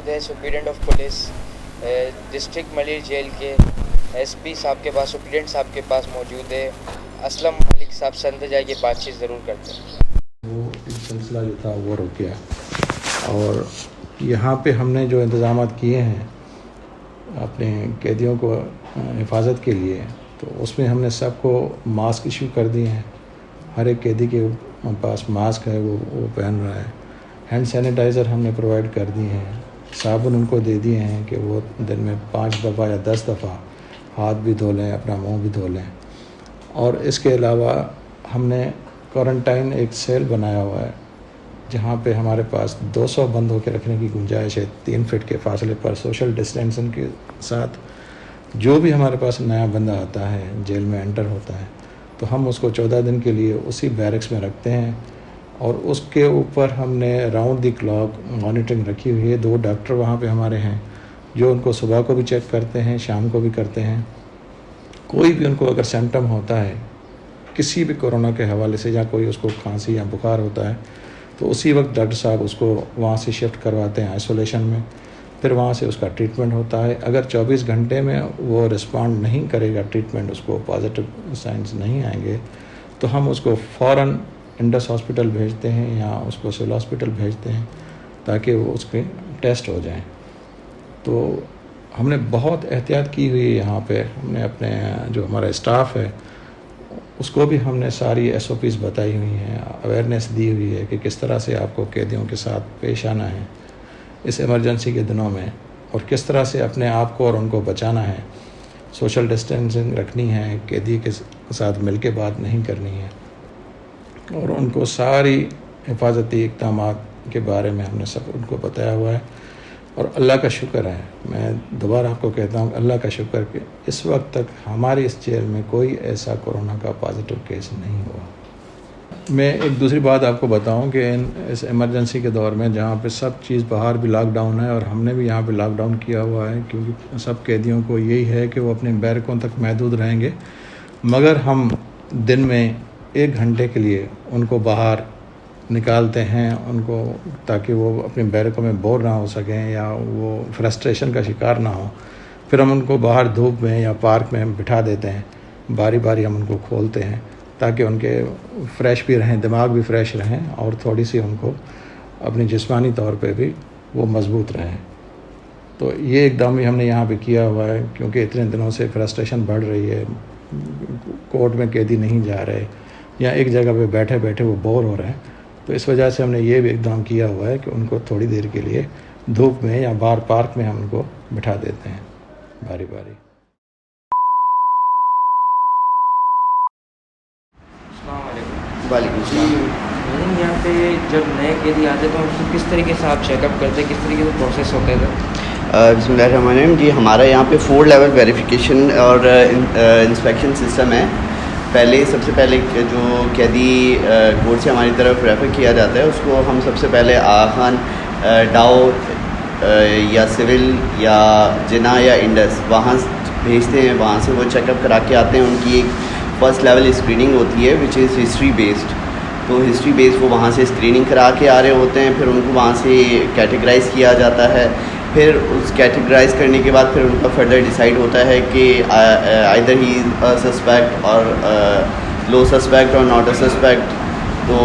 मौजूद है superintendent of police district Malir jail के एसपी साहब के पास, सुप्रीडेंट साहब के पास मौजूद है। असलम मलिक साहब से अंदर जाके बातचीत ज़रूर करते हैं। वो एक सिलसिला जो था वो रुक गया और यहाँ पे हमने जो इंतज़ाम किए हैं अपने कैदियों को हिफाजत के लिए, तो उसमें हमने सबको मास्क इशू कर दिए हैं। हर एक कैदी के पास मास्क है, वो पहन रहा है। हैंड सैनिटाइज़र हमने प्रोवाइड कर दिए हैं। साबुन उनको दे दिए हैं कि वो दिन में 5 दफ़ा या 10 दफ़ा हाथ भी धो लें, अपना मुंह भी धो लें। और इसके अलावा हमने क्वारंटाइन एक सेल बनाया हुआ है जहाँ पे हमारे पास 200 बंद होकर रखने की गुंजाइश है, 3 फीट के फासले पर सोशल डिस्टेंसिंग के साथ। जो भी हमारे पास नया बंदा आता है, जेल में एंटर होता है, तो हम उसको 14 दिन के लिए उसी बैरक्स में रखते हैं और उसके ऊपर हमने राउंड द क्लॉक मॉनिटरिंग रखी हुई है। 2 डॉक्टर वहाँ पे हमारे हैं जो उनको सुबह को भी चेक करते हैं, शाम को भी करते हैं। कोई भी उनको अगर सिम्टम होता है किसी भी कोरोना के हवाले से, या कोई उसको खांसी या बुखार होता है, तो उसी वक्त डॉक्टर साहब उसको वहाँ से शिफ्ट करवाते हैं आइसोलेशन में। फिर वहाँ से उसका ट्रीटमेंट होता है। अगर 24 घंटे में वो रिस्पॉन्ड नहीं करेगा ट्रीटमेंट, उसको पॉजिटिव साइंस नहीं आएंगे, तो हम उसको फ़ौरन इंडस हॉस्पिटल भेजते हैं या उसको सिविल हॉस्पिटल भेजते हैं ताकि वो उसके टेस्ट हो जाएं। तो हमने बहुत एहतियात की हुई है यहाँ पे। हमने अपने जो हमारा स्टाफ है उसको भी हमने सारी SOPs बताई हुई हैं, अवेयरनेस दी हुई है कि किस तरह से आपको कैदियों के साथ पेश आना है इस इमरजेंसी के दिनों में, और किस तरह से अपने आप को और उनको बचाना है। सोशल डिस्टेंसिंग रखनी है, कैदी के साथ मिल के बात नहीं करनी है, और उनको सारी हिफाजती इक़दाम के बारे में हमने सब उनको बताया हुआ है। और अल्लाह का शुक्र है, मैं दोबारा आपको कहता हूँ अल्लाह का शुक्र कि इस वक्त तक हमारी इस जेल में कोई ऐसा कोरोना का पॉजिटिव केस नहीं हुआ। मैं एक दूसरी बात आपको बताऊं कि इस इमरजेंसी के दौर में जहाँ पे सब चीज़ बाहर भी लॉकडाउन है और हमने भी यहाँ पे लॉकडाउन किया हुआ है, क्योंकि सब कैदियों को यही है कि वो अपने बैरकों तक महदूद रहेंगे, मगर हम दिन में 1 घंटे के लिए उनको बाहर निकालते हैं उनको, ताकि वो अपने बैरकों में बोर ना हो सकें या वो फ्रस्ट्रेशन का शिकार ना हो। फिर हम उनको बाहर धूप में या पार्क में बिठा देते हैं, बारी बारी हम उनको खोलते हैं ताकि उनके फ्रेश भी रहें, दिमाग भी फ्रेश रहें और थोड़ी सी उनको अपनी जिस्मानी तौर पे भी वो मजबूत रहें। तो ये एकदम ही हमने यहाँ पे किया हुआ है, क्योंकि इतने दिनों से फ्रस्ट्रेशन बढ़ रही है। कोर्ट में कैदी नहीं जा रहे या एक जगह पे बैठे बैठे वो बोर हो रहे हैं, तो इस वजह से हमने ये भी एकदम किया हुआ है कि उनको थोड़ी देर के लिए धूप में या बाहर पार्क में हम उनको बिठा देते हैं बारी बारी। वालेकुम सलाम। यहाँ पे जब नए कैदी आते तो उनको किस तरीके से आप चेकअप करते हैं, किस तरीके से प्रोसेस होता है? बिस्मिल्लाहिर्रहमानिर्रहीम जी, हमारा यहाँ पे 4 लेवल वेरिफिकेशन और इंस्पेक्शन सिस्टम है। सबसे पहले जो कैदी कोर्ट से हमारी तरफ रेफ़र किया जाता है उसको हम सबसे पहले आखान, डाओ या सिविल या जिना या इंडस वहाँ भेजते हैं। वहाँ से वो चेकअप करा के आते हैं। उनकी एक फ़र्स्ट लेवल स्क्रीनिंग होती है विच इज़ हिस्ट्री बेस्ड। तो हिस्ट्री बेस्ड वो वहाँ से स्क्रीनिंग करा के आ रहे होते हैं। फिर उनको वहाँ से कैटेगराइज़ किया जाता है। फिर उस कैटेगराइज़ करने के बाद फिर उनका फर्दर डिसाइड होता है कि आइदर ही अ सस्पेक्ट और लो सस्पेक्ट और नॉट अ सस्पेक्ट। तो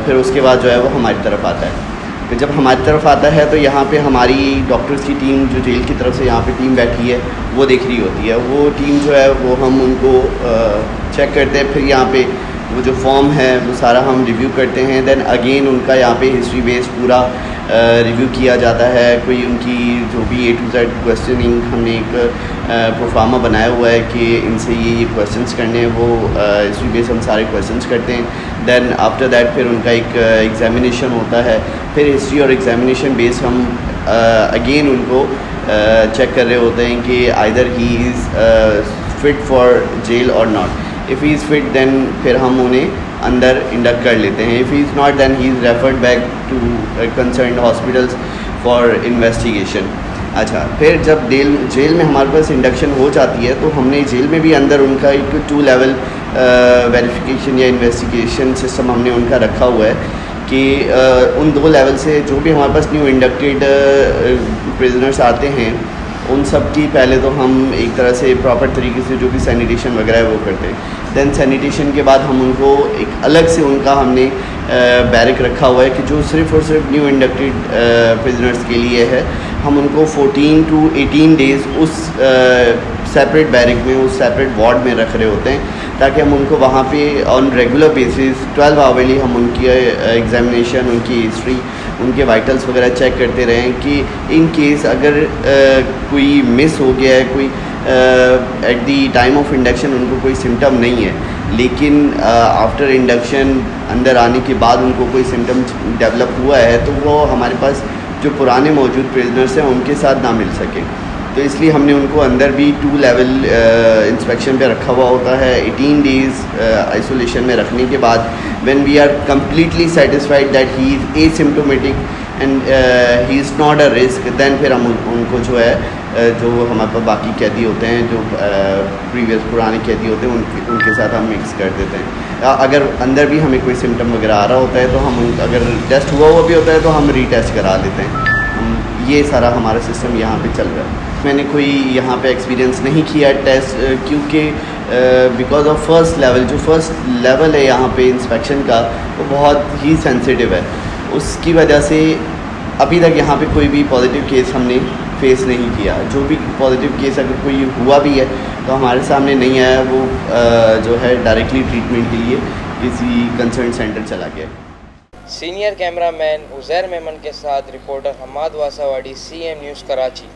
फिर उसके बाद जो है वो हमारी तरफ आता है। फिर जब हमारी तरफ आता है तो यहाँ पे हमारी डॉक्टर्स की टीम जो जेल की तरफ से यहाँ पे टीम बैठी है वो देख रही होती है। वो टीम जो है वो हम उनको चेक करते हैं। फिर यहाँ पे वो जो फॉर्म है वो सारा हम रिव्यू करते हैं। देन अगेन उनका यहाँ पे हिस्ट्री बेस्ड पूरा रिव्यू किया जाता है। कोई उनकी जो भी A to Z क्वेश्चनिंग हमने एक प्रोफार्मा बनाया हुआ है कि इनसे ये क्वेश्चंस करने हैं, वो हिस्ट्री बेस्ड हम सारे क्वेश्चंस करते हैं। देन आफ्टर दैट फिर उनका एक एग्जामिनेशन होता है। फिर हिस्ट्री और एग्जामिनेशन बेस्ड हम अगेन उनको चेक कर रहे होते हैं कि either he is fit for jail और not. If he is fit then फिर हम उन्हें अंदर इंडक्ट कर लेते हैं। If he is not then he is referred back to concerned hospitals for investigation. अच्छा, फिर जब जेल में हमारे पास इंडक्शन हो जाती है तो हमने जेल में भी अंदर उनका एक 2 लेवल वेरिफिकेशन या इन्वेस्टिगेशन सिस्टम हमने उनका रखा हुआ है कि उन 2 लेवल से जो भी हमारे पास न्यू इंडक्टेड प्रिजनर्स आते हैं उन सब की पहले तो हम एक तरह से प्रॉपर तरीके से जो भी सैनिटेशन वगैरह है वो करते हैं। दैन सैनिटेशन के बाद हम उनको एक अलग से उनका हमने बैरक रखा हुआ है कि जो सिर्फ़ और सिर्फ न्यू इंडक्टेड प्रिजनर्स के लिए है। हम उनको 14 to 18 डेज़ उस सेपरेट बैरक में, उस सेपरेट वार्ड में रख रहे होते हैं ताकि हम उनको वहाँ पे ऑन रेगुलर बेसिस 12 आवरली हम उनकी एग्जामिनेशन, उनकी हिस्ट्री, उनके वाइटल्स वगैरह चेक करते रहें कि इन केस अगर कोई मिस हो गया है, कोई at the time of induction उनको कोई सिम्टम नहीं है लेकिन आफ्टर इंडक्शन अंदर आने के बाद उनको कोई सिम्टम डेवलप हुआ है तो वो हमारे पास जो पुराने मौजूद प्रिजनर्स हैं उनके साथ ना मिल सके। तो इसलिए हमने उनको अंदर भी 2 लेवल इंस्पेक्शन पे रखा हुआ होता है। 18 डेज़ आइसोलेशन में रखने के बाद when we are completely satisfied that he is asymptomatic and he is not a risk, then फिर हम उनको जो है जो हमारे पास बाकी कैदी होते हैं, जो प्रीवियस पुराने कैदी होते हैं उनके साथ हम मिक्स कर देते हैं। अगर अंदर भी हमें कोई सिम्टम वगैरह आ रहा होता है तो हम अगर टेस्ट हुआ भी होता है तो हम रीटेस्ट करा लेते हैं। ये सारा हमारा सिस्टम यहाँ पे चल रहा है। मैंने कोई यहाँ पे एक्सपीरियंस नहीं किया टेस्ट क्योंकि बिकॉज ऑफ फर्स्ट लेवल है यहाँ पे इंस्पेक्शन का, वो बहुत ही सेंसिटिव है। उसकी वजह से अभी तक यहाँ पे कोई भी पॉजिटिव केस हमने फेस नहीं किया। जो भी पॉजिटिव केस अगर कोई हुआ भी है तो हमारे सामने नहीं आया, वो जो है डायरेक्टली ट्रीटमेंट के लिए किसी कंसर्न सेंटर चला गया। सीनियर कैमरामैन उज़ैर मेमन के साथ reporter Hamad Wasawadi, CM news Karachi.